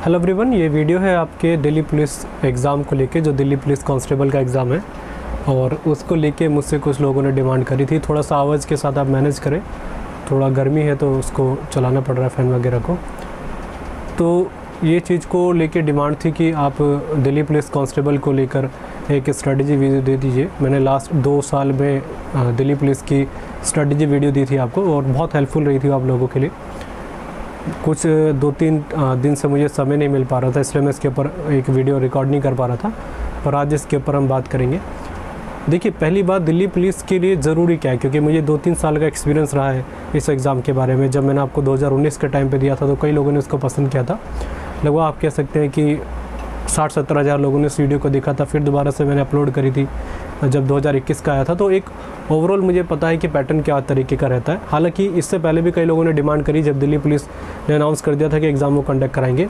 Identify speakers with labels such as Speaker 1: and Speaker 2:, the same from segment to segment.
Speaker 1: Hello everyone, ये video है आपके दिल्ली पुलिस एग्ज़ाम को लेके, जो दिल्ली पुलिस कांस्टेबल का एग्ज़ाम है और उसको लेके मुझसे कुछ लोगों ने डिमांड करी थी। थोड़ा सा आवाज़ के साथ आप मैनेज करें, थोड़ा गर्मी है तो उसको चलाना पड़ रहा है फ़ैन वगैरह को। तो ये चीज़ को लेके डिमांड थी कि आप दिल्ली पुलिस कांस्टेबल को लेकर एक स्ट्रेटजी वीडियो दे दीजिए। मैंने लास्ट 2 साल में दिल्ली पुलिस की स्ट्रेटजी वीडियो दी थी आपको और बहुत हेल्पफुल रही थी आप लोगों के लिए। कुछ 2-3 दिन से मुझे समय नहीं मिल पा रहा था, इसलिए मैं इसके ऊपर एक वीडियो रिकॉर्ड नहीं कर पा रहा था, और आज इसके ऊपर हम बात करेंगे। देखिए, पहली बात, दिल्ली पुलिस के लिए ज़रूरी क्या है, क्योंकि मुझे 2-3 साल का एक्सपीरियंस रहा है इस एग्ज़ाम के बारे में। जब मैंने आपको 2019 के टाइम पे दिया था तो कई लोगों ने इसको पसंद किया था। लगभग आप कह सकते हैं कि 60-70 हज़ार लोगों ने इस वीडियो को देखा था। फिर दोबारा से मैंने अपलोड करी थी जब 2021 का आया था। तो एक ओवरऑल मुझे पता है कि पैटर्न क्या तरीके का रहता है। हालांकि इससे पहले भी कई लोगों ने डिमांड करी, जब दिल्ली पुलिस ने अनाउंस कर दिया था कि एग्ज़ाम वो कंडक्ट कराएंगे,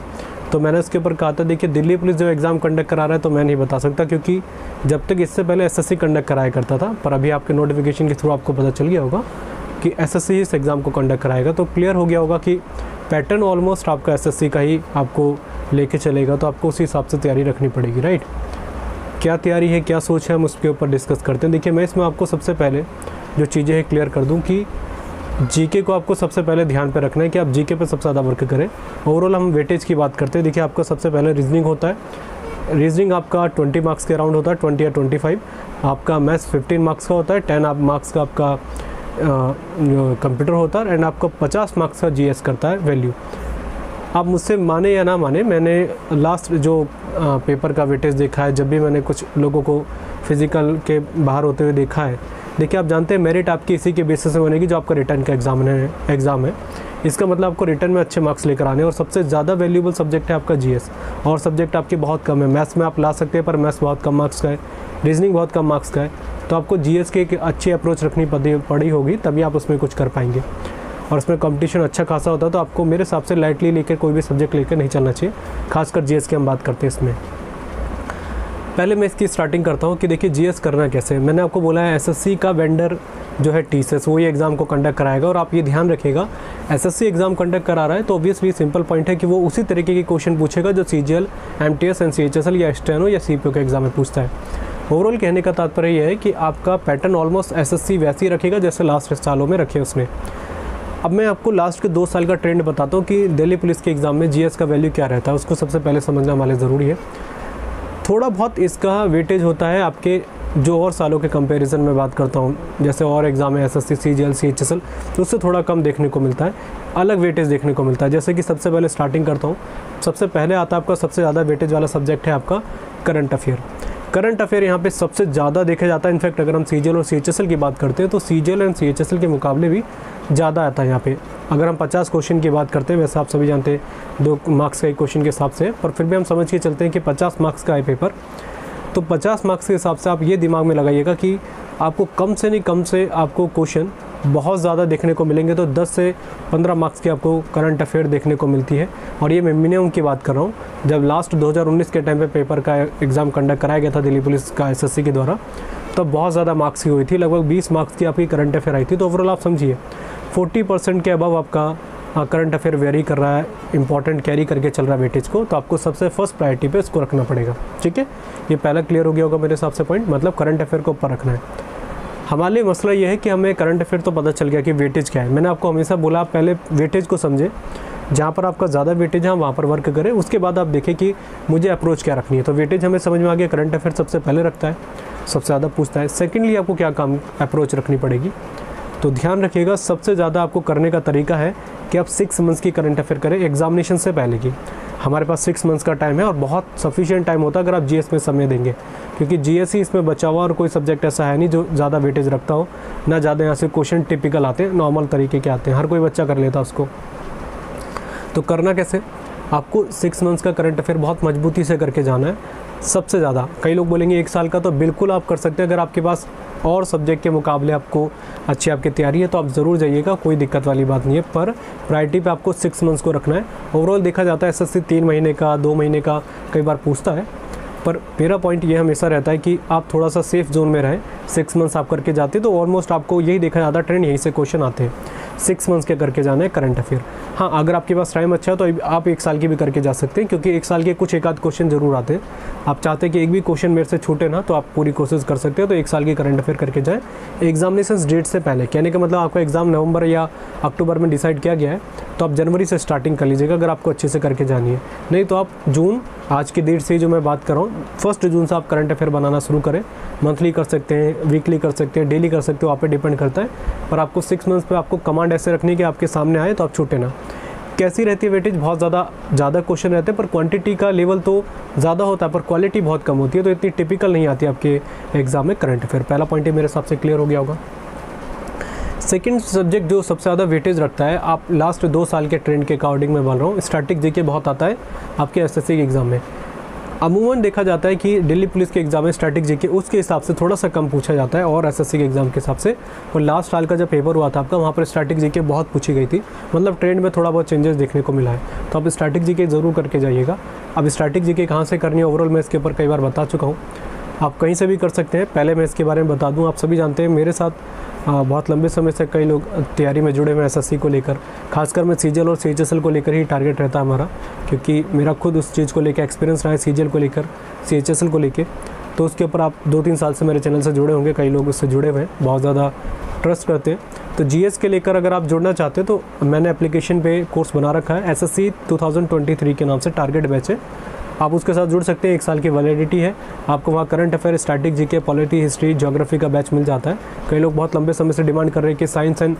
Speaker 1: तो मैंने इसके ऊपर कहा था, देखिए दिल्ली पुलिस जो एग्ज़ाम कंडक्ट करा रहा है तो मैं नहीं बता सकता, क्योंकि जब तक इससे पहले एसएससी कंडक्ट कराया करता था, पर अभी आपके नोटिफिकेशन के थ्रू आपको पता चल गया होगा कि एसएससी इस एग्ज़ाम को कंडक्ट कराएगा। तो क्लियर हो गया होगा कि पैटर्न ऑलमोस्ट आपका एसएससी का ही आपको लेके चलेगा, तो आपको उसी हिसाब से तैयारी रखनी पड़ेगी, राइट। क्या तैयारी है, क्या सोच है, हम उसके ऊपर डिस्कस करते हैं। देखिए, मैं इसमें आपको सबसे पहले जो चीज़ें हैं क्लियर कर दूं कि जीके को आपको सबसे पहले ध्यान पे रखना है कि आप जीके पे सबसे ज़्यादा वर्क करें। ओवरऑल हम वेटेज की बात करते हैं। देखिए, आपका सबसे पहले रीजनिंग होता है। रीजनिंग आपका 20 मार्क्स के अराउंड होता है, 20 या 25। आपका मैथ्स 15 मार्क्स का होता है, 10 मार्क्स का आपका कंप्यूटर होता है, एंड आपका 50 मार्क्स का जीएस करता है वैल्यू। आप मुझसे माने या ना माने, मैंने लास्ट जो पेपर का वेटेज देखा है, जब भी मैंने कुछ लोगों को फिज़िकल के बाहर होते हुए देखा है। देखिए, आप जानते हैं मेरिट आपकी इसी के बेसिस से बनेगी जो आपका रिटर्न का एग्ज़ाम है। इसका मतलब आपको रिटर्न में अच्छे मार्क्स लेकर आने, और सबसे ज़्यादा वैल्यूएबल सब्जेक्ट है आपका जीएस, और सब्जेक्ट आपके बहुत कम है। मैथ्स में आप ला सकते हैं, पर मैथ्स बहुत कम मार्क्स का है, रीजनिंग बहुत कम मार्क्स का है। तो आपको जीएस की एक अच्छी अप्रोच रखनी पड़ी होगी, तभी आप उसमें कुछ कर पाएंगे। और इसमें कंपटीशन अच्छा खासा होता है, तो आपको मेरे हिसाब से लाइटली लेकर कोई भी सब्जेक्ट लेकर नहीं चलना चाहिए। खासकर जीएस की हम बात करते हैं इसमें। पहले मैं इसकी स्टार्टिंग करता हूँ कि देखिए जीएस करना कैसे। मैंने आपको बोला है एसएससी का वेंडर जो है टीसीएस, वो ये एग्ज़ाम को कंडक्ट कराएगा। और आप ये ध्यान रखिएगा, एसएससी एग्ज़ाम कंडक्ट करा रहा है तो ऑब्वियसली सिंपल पॉइंट है कि वो उसी तरीके के क्वेश्चन पूछेगा जो सीजीएल, एमटीएस, एनसीएचएसएल या स्टेनो या सीपीओ के एग्ज़ाम में पूछता है। ओवरऑल कहने का तात्पर्य यह है कि आपका पैटर्न ऑलमोस्ट एसएससी वैसे ही रखेगा जैसे लास्ट सालों में रखे उसने। अब मैं आपको लास्ट के 2 साल का ट्रेंड बताता हूँ कि दिल्ली पुलिस के एग्ज़ाम में जीएस का वैल्यू क्या रहता है, उसको सबसे पहले समझना हमारे ज़रूरी है। थोड़ा बहुत इसका वेटेज होता है आपके जो और सालों के कंपैरिजन में बात करता हूँ, जैसे और एग्ज़ाम है एसएससी, सीजीएल, सीएचएसएल, तो उससे थोड़ा कम देखने को मिलता है, अलग वेटेज देखने को मिलता है। जैसे कि सबसे पहले स्टार्टिंग करता हूँ, सबसे पहले आता है आपका सबसे ज़्यादा वेटेज वाला सब्जेक्ट है आपका करंट अफेयर। करंट अफेयर यहाँ पे सबसे ज़्यादा देखा जाता है। इनफैक्ट अगर हम सीजीएल और सीएचएसएल की बात करते हैं तो सीजीएल एंड सीएचएसएल के मुकाबले भी ज़्यादा आता है यहाँ पे। अगर हम 50 क्वेश्चन की बात करते हैं, वैसे आप सभी जानते हैं 2 मार्क्स का एक क्वेश्चन के हिसाब से, पर फिर भी हम समझ के चलते हैं कि 50 मार्क्स का है पेपर। तो 50 मार्क्स के हिसाब से आप ये दिमाग में लगाइएगा कि आपको कम से नहीं कम से आपको क्वेश्चन बहुत ज़्यादा देखने को मिलेंगे। तो 10 से 15 मार्क्स की आपको करंट अफेयर देखने को मिलती है, और ये मैं मिनिमम की बात कर रहा हूँ। जब लास्ट 2019 के टाइम पे पेपर का एग्ज़ाम कंडक्ट कराया गया था दिल्ली पुलिस का एसएससी के द्वारा, तो बहुत ज़्यादा मार्क्स की हुई थी, लगभग 20 मार्क्स की आपकी करंट अफेयर आई थी। तो ओवरऑल आप समझिए 40% के अबव आपका करंट अफेयर वेरी कर रहा है, इंपॉर्टेंट कैरी करके चल रहा है वेटेज को। तो आपको सबसे फर्स्ट प्रायोरिटी पे इसको रखना पड़ेगा, ठीक है। ये पहला क्लियर हो गया होगा मेरे हिसाब से पॉइंट, मतलब करंट अफेयर को ऊपर रखना है। हमारे लिए मसला ये है कि हमें करंट अफेयर तो पता चल गया कि वेटेज क्या है। मैंने आपको हमेशा बोला, आप पहले वेटेज को समझे, जहाँ पर आपका ज़्यादा वेटेज है वहाँ पर वर्क करें, उसके बाद आप देखें कि मुझे अप्रोच क्या रखनी है। तो वेटेज हमें समझ में आ गया, करंट अफेयर सबसे पहले रखता है, सबसे ज़्यादा पूछता है। सेकेंडली आपको क्या काम अप्रोच रखनी पड़ेगी, तो ध्यान रखिएगा, सबसे ज़्यादा आपको करने का तरीका है कि आप 6 मंथ्स की करंट अफेयर करें एग्जामिनेशन से पहले की। हमारे पास 6 मंथ्स का टाइम है और बहुत सफिशिएंट टाइम होता है अगर आप जीएस में समय देंगे, क्योंकि जीएस ही इसमें बचा हुआ और कोई सब्जेक्ट ऐसा है नहीं जो ज़्यादा वेटेज रखता हो ना। ज़्यादा यहाँ से क्वेश्चन टिपिकल आते हैं, नॉर्मल तरीके के आते हैं, हर कोई बच्चा कर लेता उसको। तो करना कैसे, आपको 6 मंथ्स का करंट अफेयर बहुत मजबूती से करके जाना है सबसे ज़्यादा। कई लोग बोलेंगे 1 साल का, तो बिल्कुल आप कर सकते हैं। अगर आपके पास और सब्जेक्ट के मुकाबले आपको अच्छी आपकी तैयारी है तो आप ज़रूर जाइएगा, कोई दिक्कत वाली बात नहीं है, पर प्रायोरिटी पे आपको 6 मंथ्स को रखना है। ओवरऑल देखा जाता है एसएससी 3 महीने का, 2 महीने का कई बार पूछता है, पर मेरा पॉइंट ये हमेशा रहता है कि आप थोड़ा सा सेफ जोन में रहें। 6 मंथ्स आप करके जाते तो ऑलमोस्ट आपको यही देखा जाता है, ट्रेंड यहीं से क्वेश्चन आते हैं। 6 मंथ्स के करके जाना है करंट अफेयर। हाँ, अगर आपके पास टाइम अच्छा है तो आप 1 साल की भी करके जा सकते हैं, क्योंकि 1 साल के कुछ एक आध क्वेश्चन जरूर आते हैं। आप चाहते हैं कि एक भी क्वेश्चन मेरे से छूटे ना, तो आप पूरी कोशिश कर सकते हैं। तो 1 साल की करंट अफेयर करके जाएँ एग्जामिनेशन डेट से पहले। कहने का मतलब आपका एग्ज़ाम नवंबर या अक्टूबर में डिसाइड किया गया है, तो आप जनवरी से स्टार्टिंग कर लीजिएगा अगर आपको अच्छे से करके जानी है। नहीं तो आप जून, आज की डेट से जो मैं बात कर रहा हूँ, 1 जून से आप करंट अफेयर बनाना शुरू करें। मंथली कर सकते हैं, वीकली कर सकते हैं, डेली कर सकते हो, आप पे डिपेंड करता है। पर आपको 6 मंथ्स पे आपको कमांड ऐसे रखनी है कि आपके सामने आए तो आप छूटे ना। कैसी रहती है वेटेज? बहुत ज़्यादा क्वेश्चन रहते हैं, पर क्वांटिटी का लेवल तो ज़्यादा होता है पर क्वालिटी बहुत कम होती है, तो इतनी टिपिकल नहीं आती आपके एग्जाम में करंट अफेयर। पहला पॉइंट मेरे हिसाब से क्लियर हो गया होगा। सेकंड सब्जेक्ट जो सबसे ज़्यादा वेटेज रखता है, आप लास्ट 2 साल के ट्रेंड के अकॉर्डिंग मैं बोल रहा हूँ, स्टैटिक जीके बहुत आता है आपके एसएससी के एग्ज़ाम में। अमूमन देखा जाता है कि दिल्ली पुलिस के एग्ज़ाम में स्टैटिक जीके उसके हिसाब से थोड़ा सा कम पूछा जाता है और एसएससी के एग्ज़ाम के हिसाब से। और लास्ट साल का जब पेपर हुआ था आपका, वहाँ पर स्टैटिक जीके बहुत पूछी गई थी, मतलब ट्रेंड में थोड़ा बहुत चेंजेस देखने को मिला है। तो आप स्टैटिक जीके ज़रूर करके जाइएगा। अब स्टैटिक जीके कहाँ से करनी है ओवरऑल मैं इसके ऊपर कई बार बता चुका हूँ, आप कहीं से भी कर सकते हैं। पहले मैं इसके बारे में बता दूं, आप सभी जानते हैं मेरे साथ बहुत लंबे समय से कई लोग तैयारी में जुड़े हुए हैं एसएससी को लेकर। खासकर मैं सीजीएल और सीएचएसएल को लेकर ही टारगेट रहता है हमारा, क्योंकि मेरा खुद उस चीज़ को लेकर एक्सपीरियंस रहा है, सीजीएल को लेकर, सीएचएसएल को लेकर। तो उसके ऊपर आप 2-3 साल से मेरे चैनल से जुड़े होंगे, कई लोग उससे जुड़े हुए हैं, बहुत ज़्यादा ट्रस्ट करते हैं। तो जीएस के लेकर अगर आप जुड़ना चाहते हैं तो मैंने एप्लीकेशन पे कोर्स बना रखा है, एसएससी 2023 के नाम से टारगेट बैच है। आप उसके साथ जुड़ सकते हैं, 1 साल की वैलिडिटी है। आपको वहाँ current affair, static GK, polity, history, geography का बैच मिल जाता है। कई लोग बहुत लंबे समय से डिमांड कर रहे हैं कि साइंस एंड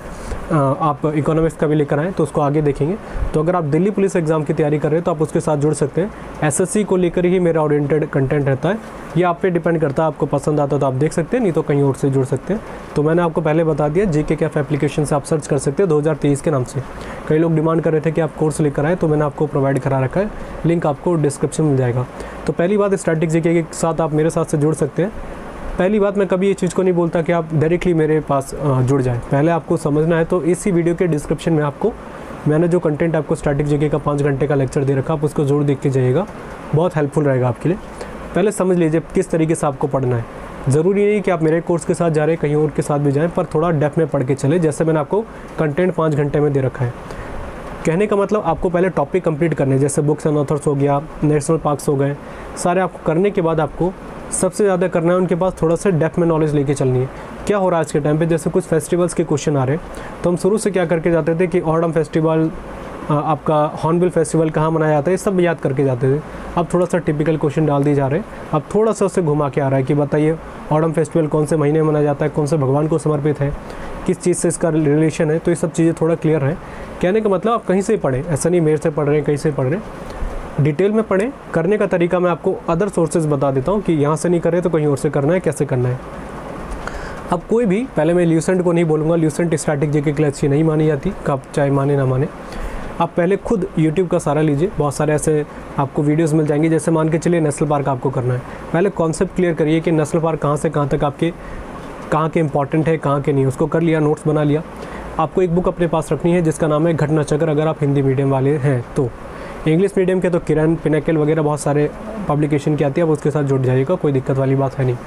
Speaker 1: आप इकोनॉमिक्स का भी लेकर आएँ, तो उसको आगे देखेंगे। तो अगर आप दिल्ली पुलिस एग्जाम की तैयारी कर रहे हैं तो आप उसके साथ जुड़ सकते हैं। एसएससी को लेकर ही मेरा ओरिएंटेड कंटेंट रहता है, ये आप पे डिपेंड करता है, आपको पसंद आता है तो आप देख सकते हैं, नहीं तो कहीं और से जुड़ सकते हैं। तो मैंने आपको पहले बता दिया, जीके कैफ एप्लीकेशन से आप सर्च कर सकते हैं 2023 के नाम से। कई लोग डिमांड कर रहे थे कि आप कोर्स लेकर आए, तो मैंने आपको प्रोवाइड करा रखा है, लिंक आपको डिस्क्रिप्शन में मिल जाएगा। तो पहली बात, स्टैटिक जीके के साथ आप मेरे साथ से जुड़ सकते हैं। पहली बात, मैं कभी ये चीज़ को नहीं बोलता कि आप डायरेक्टली मेरे पास जुड़ जाएं। पहले आपको समझना है, तो इसी वीडियो के डिस्क्रिप्शन में आपको मैंने जो कंटेंट आपको स्टैटिक जीके का 5 घंटे का लेक्चर दे रखा, आप उसको जरूर देख के जाइएगा, बहुत हेल्पफुल रहेगा आपके लिए। पहले समझ लीजिए किस तरीके से आपको पढ़ना है। ज़रूरी नहीं कि आप मेरे कोर्स के साथ जा रहे हैं, कहीं और के साथ भी जाएँ, पर थोड़ा डेप्थ में पढ़ के चले। जैसे मैंने आपको कंटेंट 5 घंटे में दे रखा है, कहने का मतलब आपको पहले टॉपिक कंप्लीट करने हैं, जैसे बुक्स एंड ऑथर्स हो गया, नेशनल पार्क्स हो गए, सारे आपको करने के बाद आपको सबसे ज़्यादा करना है उनके पास थोड़ा सा डेप्थ में नॉलेज लेके चलनी है। क्या हो रहा है आज के टाइम पे, जैसे कुछ फेस्टिवल्स के क्वेश्चन आ रहे हैं, तो हम शुरू से क्या करके जाते थे कि ऑटम फेस्टिवल, आपका हॉर्नबिल फेस्टिवल कहाँ मनाया जाता है, ये सब याद करके जाते थे। अब थोड़ा सा टिपिकल क्वेश्चन डाल दिए जा रहे हैं, अब थोड़ा सा उससे घुमा के आ रहा है कि बताइए ऑटम फेस्टिवल कौन से महीने में मनाया जाता है, कौन से भगवान को समर्पित है, किस चीज़ से इसका रिलेशन है। तो ये सब चीज़ें थोड़ा क्लियर है। कहने का मतलब आप कहीं से पढ़ें, ऐसा नहीं मेरे से पढ़ रहे हैं, कहीं से पढ़ रहे हैं, डिटेल में पढ़ें। करने का तरीका मैं आपको अदर सोर्सेज बता देता हूँ कि यहाँ से नहीं करें तो कहीं और से करना है, कैसे करना है। अब कोई भी, पहले मैं ल्यूसेंट को नहीं बोलूँगा, ल्यूसेंट स्टैटिक जीके के लिए अच्छी नहीं मानी जाती, आप चाहे माने ना माने। आप पहले खुद YouTube का सहारा लीजिए, बहुत सारे ऐसे आपको वीडियोस मिल जाएंगे। जैसे मान के चलिए नेशनल पार्क आपको करना है, पहले कॉन्सेप्ट क्लियर करिए कि नेशनल पार्क कहाँ से कहाँ तक आपके, कहाँ के इंपॉर्टेंट है, कहाँ के नहीं, उसको कर लिया, नोट्स बना लिया। आपको एक बुक अपने पास रखनी है जिसका नाम है घटना चक्र, अगर आप हिंदी मीडियम वाले हैं तो। इंग्लिश मीडियम के तो किरण, पिनाकल वगैरह बहुत सारे पब्लिकेशन की आती है, आप उसके साथ जुड़ जाइएगा, कोई दिक्कत वाली बात है नहीं।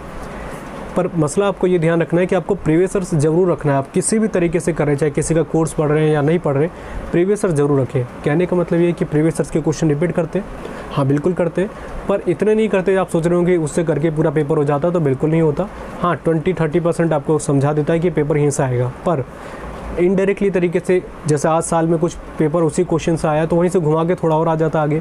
Speaker 1: पर मसला आपको ये ध्यान रखना है कि आपको प्रीवियस ज़रूर रखना है। आप किसी भी तरीके से कर रहे हैं, चाहे किसी का कोर्स पढ़ रहे हैं या नहीं पढ़ रहे, प्रीवियस ज़रूर रखें। कहने का मतलब ये है कि प्रीवियस के क्वेश्चन रिपीट करते हैं, हाँ बिल्कुल करते हैं, पर इतने नहीं करते। आप सोच रहे होंगे उससे करके पूरा पेपर हो जाता, तो बिल्कुल नहीं होता। हाँ 20-30% आपको समझा देता है कि पेपर यहीं से आएगा, पर इनडायरेक्टली तरीके से, जैसे आज साल में कुछ पेपर उसी क्वेश्चन से आया तो वहीं से घुमा के थोड़ा और आ जाता आगे,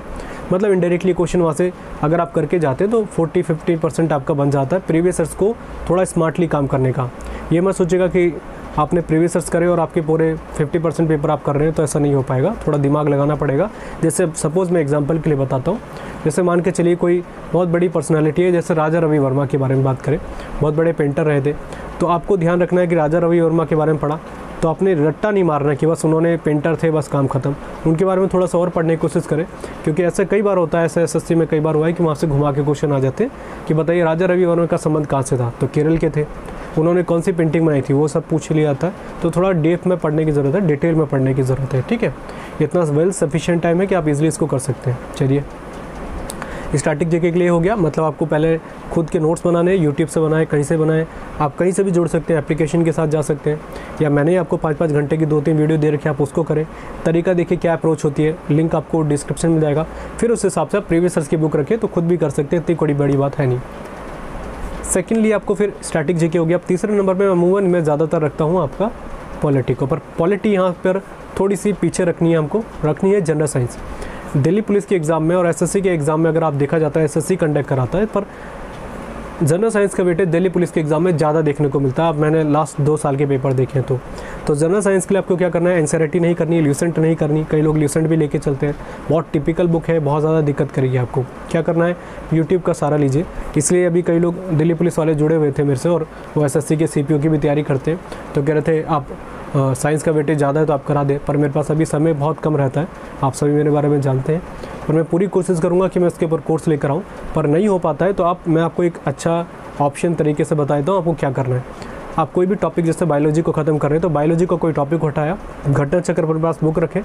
Speaker 1: मतलब इनडायरेक्टली क्वेश्चन वहाँ से अगर आप करके जाते तो 40-50% आपका बन जाता है प्रीवियस को थोड़ा स्मार्टली काम करने का। ये मत सोचेगा कि आपने प्रीवियस करे और आपके पूरे 50% पेपर आप कर रहे हैं, तो ऐसा नहीं हो पाएगा, थोड़ा दिमाग लगाना पड़ेगा। जैसे सपोज़ मैं एग्जांपल के लिए बताता हूँ, जैसे मान के चलिए कोई बहुत बड़ी पर्सनालिटी है, जैसे राजा रवि वर्मा के बारे में बात करें, बहुत बड़े पेंटर रहे थे, तो आपको ध्यान रखना है कि राजा रवि वर्मा के बारे में पढ़ा तो आपने रट्टा नहीं मारना कि बस उन्होंने पेंटर थे बस काम खत्म। उनके बारे में थोड़ा सा और पढ़ने की कोशिश करें, क्योंकि ऐसा कई बार होता है, ऐसे एसएससी में कई बार हुआ है कि वहाँ से घुमा के क्वेश्चन आ जाते हैं कि बताइए राजा रवि वर्मा का संबंध कहाँ से था, तो केरल के थे, उन्होंने कौन सी पेंटिंग बनाई थी, वो सब पूछ लिया था। तो थोड़ा डेप्थ में पढ़ने की ज़रूरत है, डिटेल में पढ़ने की ज़रूरत है, ठीक है। इतना वेल सफिशिएंट टाइम है कि आप इजीली इसको कर सकते हैं। चलिए स्टैटिक जीके के लिए हो गया, मतलब आपको पहले खुद के नोट्स बनाने, यूट्यूब से बनाए, कहीं से बनाए, आप कहीं से भी जुड़ सकते हैं, एप्लीकेशन के साथ जा सकते हैं, या मैंने आपको 5-5 घंटे की 2-3 वीडियो दे रखी है, आप उसको करें। तरीका देखिए क्या अप्रोच होती है, लिंक आपको डिस्क्रिप्शन में जाएगा, फिर उस हिसाब से आप प्रीवियस ईयर्स की बुक रखें तो खुद भी कर सकते हैं, इतनी कोई बड़ी बात है नहीं। सेकेंडली आपको फिर स्टैटिक जीके हो गया। अब तीसरे नंबर पर अमूमन मैं ज़्यादातर रखता हूँ आपका पॉलिटी को, पर पॉलिटी यहाँ पर थोड़ी सी पीछे रखनी है, हमको रखनी है जनरल साइंस। दिल्ली पुलिस के एग्ज़ाम में और एसएससी के एग्ज़ाम में अगर आप देखा जाता है, एसएससी कंडक्ट कराता है, पर जनरल साइंस का वेटेज दिल्ली पुलिस के एग्ज़ाम में ज़्यादा देखने को मिलता है। अब मैंने लास्ट 2 साल के पेपर देखे हैं तो जनरल साइंस के लिए आपको क्या करना है, एनसीईआरटी नहीं करनी, ल्यूसेंट नहीं करनी। कई लोग ल्यूसेंट भी लेके चलते हैं, बहुत टिपिकल बुक है, बहुत ज़्यादा दिक्कत करेगी आपको। क्या करना है, यूट्यूब का सारा लीजिए। इसलिए अभी कई लोग दिल्ली पुलिस वाले जुड़े हुए थे मेरे से, और वो एसएससी के सीपीओ की भी तैयारी करते हैं, तो कह रहे थे आप साइंस का वेटेज ज़्यादा है तो आप करा दें, पर मेरे पास अभी समय बहुत कम रहता है, आप सभी मेरे बारे में जानते हैं। पर मैं पूरी कोशिश करूँगा कि मैं इसके ऊपर कोर्स लेकर आऊँ, पर नहीं हो पाता है तो मैं आपको एक अच्छा ऑप्शन तरीके से बता देता हूँ आपको क्या करना है। आप कोई भी टॉपिक, जैसे बायोलॉजी को ख़त्म कर रहे हैं तो बायोलॉजी का कोई टॉपिक उठाया, घटना चक्र पर पास बुक रखें,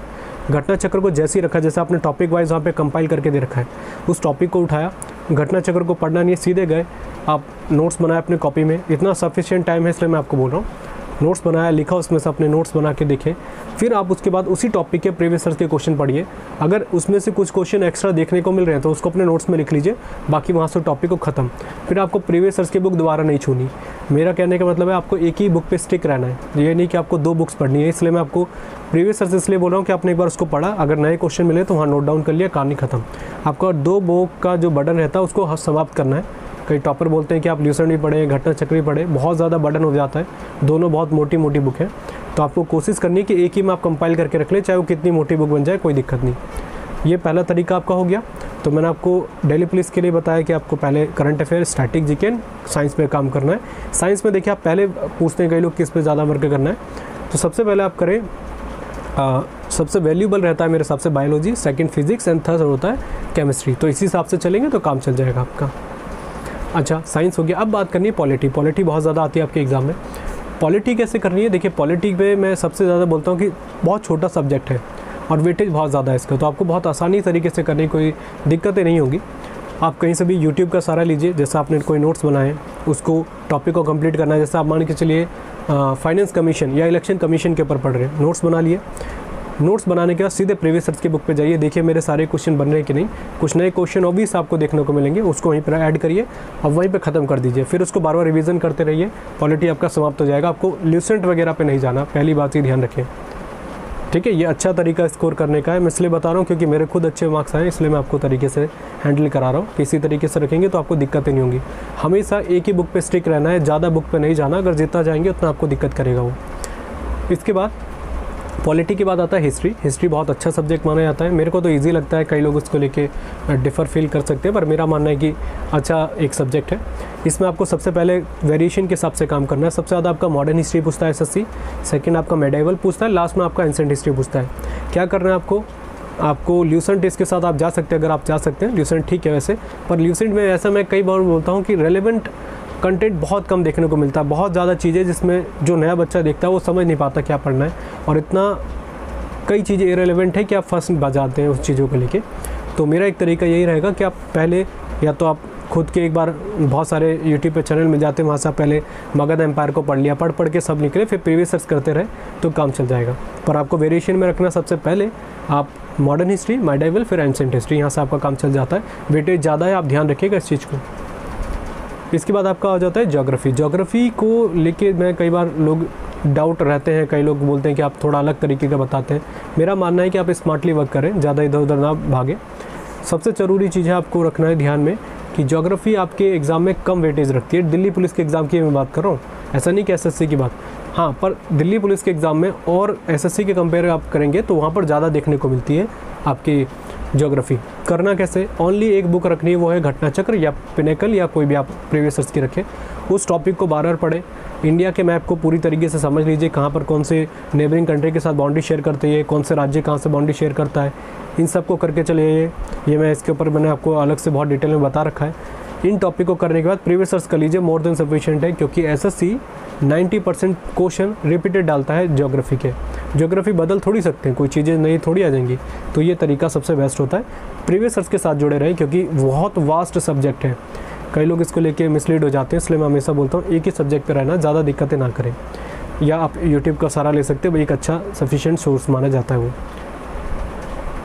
Speaker 1: घटना चक्र को जैसे ही रखा, जैसे आपने टॉपिक वाइज वहाँ पे कंपाइल करके दे रखा है, उस टॉपिक को उठाया, घटना चक्र को पढ़ना नहीं, सीधे गए आप नोट्स बनाए अपनी कॉपी में। इतना सफिशिएंट टाइम है इसलिए मैं आपको बोल रहा हूँ। नोट्स बनाया, लिखा, उसमें से अपने नोट्स बना के देखें। फिर आप उसके बाद उसी टॉपिक के प्रीवियस ईयर्स के क्वेश्चन पढ़िए। अगर उसमें से कुछ क्वेश्चन एक्स्ट्रा देखने को मिल रहे हैं तो उसको अपने नोट्स में लिख लीजिए, बाकी वहाँ से टॉपिक को ख़त्म। फिर आपको प्रीवियस ईयर्स की बुक दोबारा नहीं छूनी। मेरा कहने का मतलब है आपको एक ही बुक पे स्टिक रहना है, ये नहीं कि आपको 2 बुक्स पढ़नी है। इसलिए मैं आपको प्रीवियस ईयर्स इसलिए बोल रहा हूँ कि आपने एक बार उसको पढ़ा, अगर नए क्वेश्चन मिले तो वहाँ नोट डाउन कर लिया, कहानी ख़त्म। आपका 2 बुक का जो बर्डन रहता है उसको समाप्त करना है। कई टॉपर बोलते हैं कि आप ल्यूसेंट भी पढ़ें, घटना चक्र भी पढ़ें, बहुत ज़्यादा बर्डन हो जाता है, दोनों बहुत मोटी मोटी बुक है। तो आपको कोशिश करनी है कि एक ही में आप कंपाइल करके रख लें, चाहे वो कितनी मोटी बुक बन जाए, कोई दिक्कत नहीं। ये पहला तरीका आपका हो गया। तो मैंने आपको दिल्ली पुलिस के लिए बताया कि आपको पहले current affair, static GK, science पे काम करना है। साइंस में देखिए आप पहले पूछते हैं कई लोग किस पे ज़्यादा वर्क करना है, तो सबसे पहले आप करें, सबसे वैल्यूबल रहता है मेरे हिसाब से biology, second physics and third होता है केमिस्ट्री। तो इसी हिसाब से चलेंगे तो काम चल जाएगा आपका। अच्छा, साइंस हो गया। अब बात करनी है पॉलिटी। पॉलिटी बहुत ज़्यादा आती है आपके एग्ज़ाम में। पॉलिटी कैसे करनी है, देखिए पॉलिटी पे मैं सबसे ज़्यादा बोलता हूँ कि बहुत छोटा सब्जेक्ट है और वेटेज बहुत ज़्यादा है इसका, तो आपको बहुत आसानी तरीके से करने की कोई दिक्कतें नहीं होगी। आप कहीं से भी यूट्यूब का सारा लीजिए, जैसे आपने कोई नोट्स बनाए, उसको टॉपिक को कंप्लीट करना है। जैसे आप मान के चलिए फाइनेंस कमीशन या इलेक्शन कमीशन के ऊपर पढ़ रहे हैं, नोट्स बना लिए। नोट्स बनाने के बाद सीधे प्रीवियस ईयर्स की बुक पे जाइए, देखिए मेरे सारे क्वेश्चन बन रहे हैं कि नहीं। कुछ नए क्वेश्चन ऑब्वियस आपको देखने को मिलेंगे, उसको वहीं पर ऐड करिए और वहीं पे ख़त्म कर दीजिए। फिर उसको बार बार रिवीजन करते रहिए, पॉलिटी आपका समाप्त हो जाएगा। आपको ल्यूसेंट वगैरह पे नहीं जाना, पहली बात ही ध्यान रखें, ठीक है। ये अच्छा तरीका स्कोर करने का है, मैं इसलिए बता रहा हूँ क्योंकि मेरे खुद अच्छे मार्क्स आए, इसलिए मैं आपको तरीके से हैंडल करा रहा हूँ। किसी तरीके से रखेंगे तो आपको दिक्कतें नहीं होंगी। हमेशा एक ही बुक पे स्टिक रहना है, ज़्यादा बुक पे नहीं जाना, अगर जितना जाएंगे उतना आपको दिक्कत करेगा वो। इसके बाद पॉलिटी के बाद आता है हिस्ट्री। हिस्ट्री बहुत अच्छा सब्जेक्ट माना जाता है, मेरे को तो इजी लगता है, कई लोग उसको लेके डिफ़र फील कर सकते हैं, पर मेरा मानना है कि अच्छा एक सब्जेक्ट है। इसमें आपको सबसे पहले वेरिएशन के हिसाब से काम करना है। सबसे ज़्यादा आपका मॉडर्न हिस्ट्री पूछता है एसएससी, सेकंड आपका मेडिवल पूछता है, लास्ट में आपका एंशिएंट हिस्ट्री पूछता है। क्या करना है आपको ल्यूसेंट इसके साथ आप जा सकते हैं, अगर आप जा सकते हैं। ल्यूसेंट ठीक है वैसे, पर ल्यूसेंट में ऐसा मैं कई बार बोलता हूँ कि रेलेवेंट कंटेंट बहुत कम देखने को मिलता है, बहुत ज़्यादा चीज़ें जिसमें जो नया बच्चा देखता है वो समझ नहीं पाता क्या पढ़ना है, और इतना कई चीज़ें इरेलेवेंट है कि आप फंस जाते हैं उस चीज़ों को लेके। तो मेरा एक तरीका यही रहेगा कि आप पहले या तो आप खुद के एक बार बहुत सारे यूट्यूब पे चैनल मिल जाते हैं, वहाँ से आप पहले मगध एम्पायर को पढ़ लिया, पढ़ के सब निकले, फिर प्रीवियस सर्च करते रहे तो काम चल जाएगा। पर आपको वेरिएशन में रखना, सबसे पहले आप मॉडर्न हिस्ट्री, मेडिवल, फिर एंशिएंट हिस्ट्री, यहाँ से आपका काम चल जाता है। वेटेज ज़्यादा है, आप ध्यान रखिएगा इस चीज़ को। इसके बाद आपका आ जाता है ज्योग्राफी। ज्योग्राफी को लेके मैं कई बार लोग डाउट रहते हैं, कई लोग बोलते हैं कि आप थोड़ा अलग तरीके का बताते हैं। मेरा मानना है कि आप स्मार्टली वर्क करें, ज़्यादा इधर उधर ना भागें। सबसे ज़रूरी चीज़ है आपको रखना है ध्यान में कि ज्योग्राफी आपके एग्ज़ाम में कम वेटेज रखती है। दिल्ली पुलिस के एग्ज़ाम की मैं बात कर रहा हूँ, ऐसा नहीं कि एसएससी की बात। हाँ, पर दिल्ली पुलिस के एग्ज़ाम में और एसएससी के कंपेयर आप करेंगे तो वहाँ पर ज़्यादा देखने को मिलती है आपकी ज्योग्राफी। करना कैसे, ओनली एक बुक रखनी है, वो है घटना चक्र या पिनेकल या कोई भी आप प्रीवियस ईयर्स की रखें। उस टॉपिक को बार बार पढ़ें। इंडिया के मैप को पूरी तरीके से समझ लीजिए, कहाँ पर कौन से नेबरिंग कंट्री के साथ बाउंड्री शेयर करते हैं, कौन से राज्य कहाँ से बाउंड्री शेयर करता है, इन सब को करके चलिए। ये मैं इसके ऊपर मैंने आपको अलग से बहुत डिटेल में बता रखा है। इन टॉपिक को करने के बाद प्रीवियस सर्च कर लीजिए, मोर देन सफिशिएंट है, क्योंकि एसएससी 90% क्वेश्चन रिपीटेड डालता है ज्योग्राफी के। ज्योग्राफी बदल थोड़ी सकते हैं, कोई चीज़ें नई थोड़ी आ जाएंगी, तो ये तरीका सबसे बेस्ट होता है। प्रीवियस सर्च के साथ जुड़े रहें, क्योंकि बहुत वास्ट सब्जेक्ट है, कई लोग इसको लेके मिसलीड हो जाते हैं, इसलिए मैं हमेशा बोलता हूँ एक ही सब्जेक्ट पे रहना, ज़्यादा दिक्कतें ना करें। या आप यूट्यूब का सहारा ले सकते हैं, वही एक अच्छा सफिशिएंट सोर्स माना जाता है वो।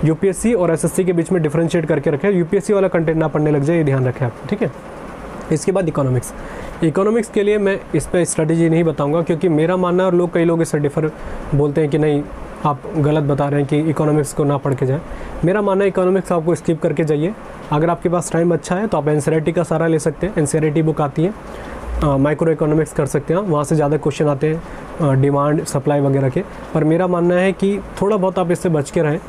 Speaker 1: यूपीएससी और एसएससी के बीच में डिफरेंशिएट करके रखें, यूपीएससी वाला कंटेंट ना पढ़ने लग जाए, ये ध्यान रखें आप, ठीक है। इसके बाद इकोनॉमिक्स के लिए मैं इस पर स्ट्रेटेजी नहीं बताऊंगा, क्योंकि मेरा मानना है, और कई लोग इससे डिफर बोलते हैं कि नहीं आप गलत बता रहे हैं कि इकोनॉमिक्स को ना पढ़ के जाएं। मेरा मानना है इकोनॉमिक्स आपको स्किप करके जाइए। अगर आपके पास टाइम अच्छा है तो आप एनसीईआरटी का सहारा ले सकते हैं, एनसीईआरटी बुक आती है, माइक्रो इकोनॉमिक्स कर सकते हैं, वहाँ से ज़्यादा क्वेश्चन आते हैं डिमांड सप्लाई वगैरह के। पर मेरा मानना है कि थोड़ा बहुत आप इससे बच के रहें।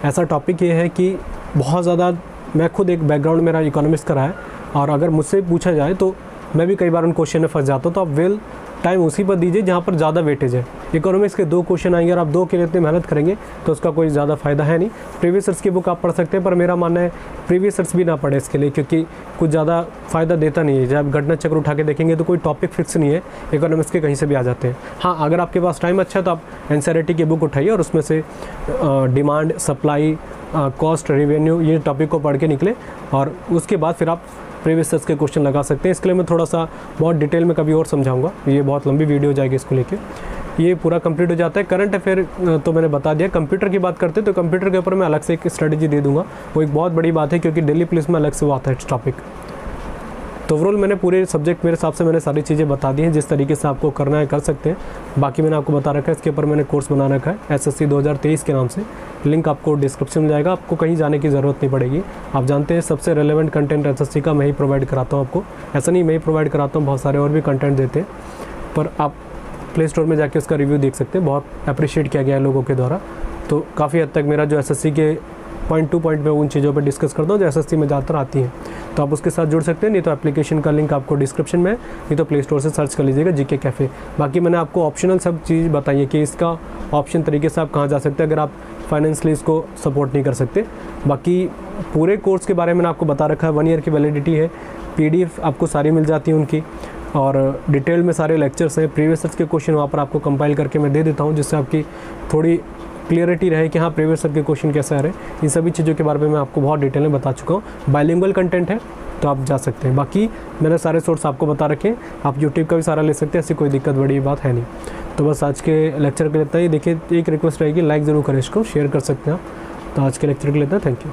Speaker 1: ऐसा टॉपिक ये है कि बहुत ज़्यादा, मैं खुद एक बैकग्राउंड मेरा इकोनॉमिक्स का रहा है, और अगर मुझसे पूछा जाए तो मैं भी कई बार उन क्वेश्चन में फंस जाता हूँ, तो आप वेल टाइम उसी पर दीजिए जहाँ पर ज़्यादा वेटेज है। इकोनॉमिक्स के 2 क्वेश्चन आएंगे और आप 2 के लिए इतनी मेहनत करेंगे तो उसका कोई ज़्यादा फ़ायदा है नहीं। प्रीवियस सर्च की बुक आप पढ़ सकते हैं, पर मेरा मानना है प्रीवियस सर्च भी ना पढ़े इसके लिए, क्योंकि कुछ ज़्यादा फ़ायदा देता नहीं है। जब घटना चक्र उठा के देखेंगे तो कोई टॉपिक फिक्स नहीं है, इकोनॉमिक्स के कहीं से भी आ जाते हैं। हाँ, अगर आपके पास टाइम अच्छा है तो आप एनसीईआरटी की बुक उठाइए और उसमें से डिमांड सप्लाई कॉस्ट रेवेन्यू ये टॉपिक को पढ़ के निकले, और उसके बाद फिर आप प्रीवियस सर्च के क्वेश्चन लगा सकते हैं। इसके लिए मैं थोड़ा सा बहुत डिटेल में कभी और समझाऊंगा, ये बहुत लंबी वीडियो जाएगी इसको लेके। ये पूरा कंप्लीट हो जाता है। करंट अफेयर तो मैंने बता दिया। कंप्यूटर की बात करते हैं तो कंप्यूटर के ऊपर मैं अलग से एक स्ट्रेटेजी दे दूंगा, वो एक बहुत बड़ी बात है, क्योंकि दिल्ली पुलिस में अलग से वो आता है टॉपिक। तो ओवरऑल मैंने पूरे सब्जेक्ट मेरे हिसाब से मैंने सारी चीज़ें बता दी हैं, जिस तरीके से आपको करना है कर सकते हैं। बाकी मैंने आपको बता रखा है, इसके ऊपर मैंने कोर्स बना रखा है एसएससी 2023 के नाम से, लिंक आपको डिस्क्रिप्शन में जाएगा, आपको कहीं जाने की ज़रूरत नहीं पड़ेगी। आप जानते हैं सबसे रेलेवेंट कंटेंट एसएससी का मैं ही प्रोवाइड कराता हूँ आपको, ऐसा नहीं मैं ही प्रोवाइड कराता हूँ, बहुत सारे और भी कंटेंट देते हैं, पर आप प्ले स्टोर में जाके उसका रिव्यू देख सकते हैं, बहुत अप्रिशिएट किया गया है लोगों के द्वारा। तो काफ़ी हद तक मेरा जो एसएससी के पॉइंट टू पॉइंट में उन चीज़ों पर डिस्कस करता हूँ जो एसएससी में ज़्यादातर आती हैं, तो आप उसके साथ जुड़ सकते हैं। नहीं तो एप्लीकेशन का लिंक आपको डिस्क्रिप्शन में है, नहीं तो प्ले स्टोर से सर्च कर लीजिएगा जीके कैफ़े। बाकी मैंने आपको ऑप्शनल सब चीज़ बताई है कि इसका ऑप्शन तरीके से आप कहाँ जा सकते हैं अगर आप फाइनेंशियली इसको सपोर्ट नहीं कर सकते। बाकी पूरे कोर्स के बारे में मैंने आपको बता रखा है, 1 ईयर की वैलिडिटी है, PDF आपको सारी मिल जाती है उनकी, और डिटेल में सारे लेक्चर्स हैं, प्रीवियस सर्च के क्वेश्चन वहाँ पर आपको कंपाइल करके मैं दे देता हूँ, जिससे आपकी थोड़ी क्लियरिटी रहे कि हाँ प्रीवियस सर्च के क्वेश्चन कैसे आ रहे हैं। इन सभी चीज़ों के बारे में मैं आपको बहुत डिटेल में बता चुका हूँ। बाइलिंगुअल कंटेंट है तो आप जा सकते हैं। बाकी मैंने सारे सोर्स आपको बता रखे हैं, आप यूट्यूब का भी सारा ले सकते हैं, ऐसी कोई दिक्कत बड़ी बात है नहीं। तो बस आज के लेक्चर के लिए इतना ही। देखिए एक रिक्वेस्ट रहेगी, लाइक ज़रूर करें इसको, शेयर कर सकते हैं आप। तो आज के लेक्चर के लिए इतना, थैंक यू।